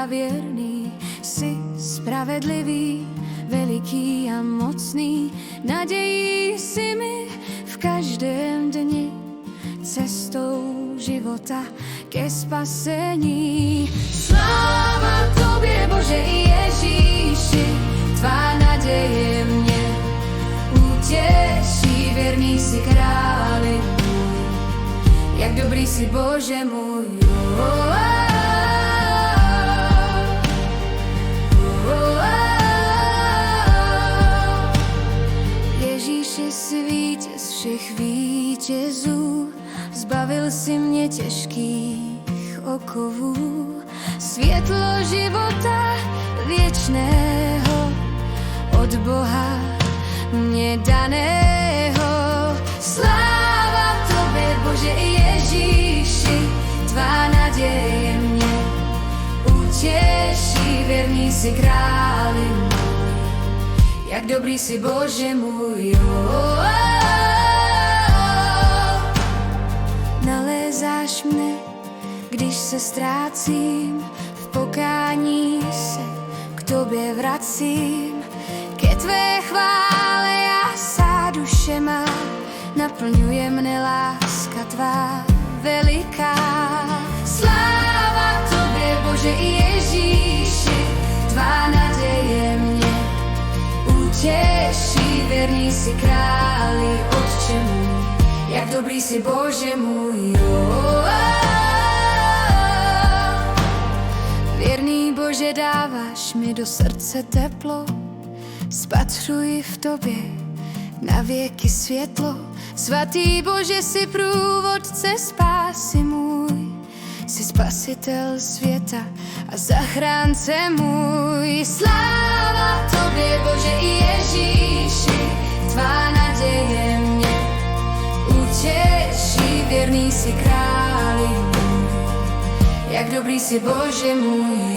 a vierný, si spravedlivý, veliký a mocný. Nadejí si mi v každém dni, cestou života ke spasení. Sláva Tobě, Bože Ježíši, Tvá naděje mě utěší. Věrný si králi můj, jak dobrý si Bože můj. Ježíši, si vítěz všech vítězů, zbavil si mě těžkých okovů. Světlo života věčného od Boha mě daného. Sláva Tobě, Bože Ježíši, Tvá naděje mě utěší. Věrný si králi můj, jak dobrý si Bože můj. Nalézáš mne, když se ztrácím, v pokání se k Tobě vracím. Ke Tvé chvále jásá duše má, naplňuje mne láska Tvá veliká. Sláva Tobě, Bože Ježíši, Tvá naděje mě utěší. Věrný si králi, Otče můj, jak dobrý si Bože můj. Věrný Bože, dáváš mi do srdce teplo, spatřuji v Tobě na věky světlo. Svatý Bože, si průvodce spásy můj, si spasitel světa a zachránce můj. Sláva Tobě, Bože Ježíši, Tvá naděje mě utěší. Věrný si králi můj, jak dobrý si Bože můj.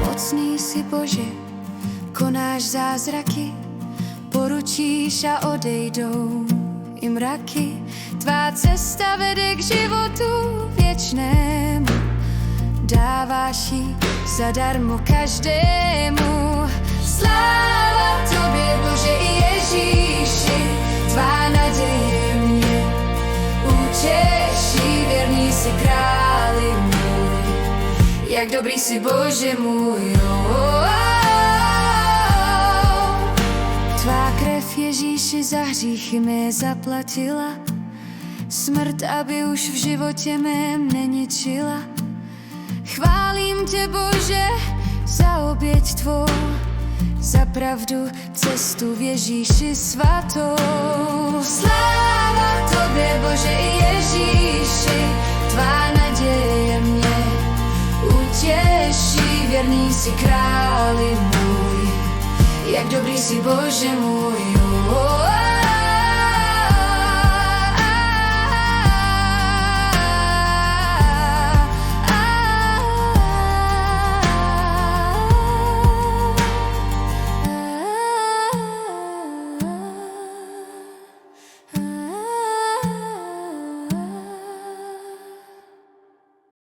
Mocný si Bože, konáš zázraky, poručíš a odejdou i mraky. Tvá cesta vede k životu věčnému, dáváš ji zadarmo každému. Sláva Tobě, Bože Ježíši, Tvá naděje mě utěší. Věrný si králi můj, jak dobrý si Bože můj. Tvá krev, Ježíši, za hříchy mé zaplatila, smrt, aby už v životě mém neničila. Chválím Tě, Bože, za oběť Tvou, za pravdu, cestu v Ježíši svatou. Sláva Tobě, Bože Ježíši, Tvá naděje mě utěší. Věrný si králi můj, jak dobrý si Bože můj.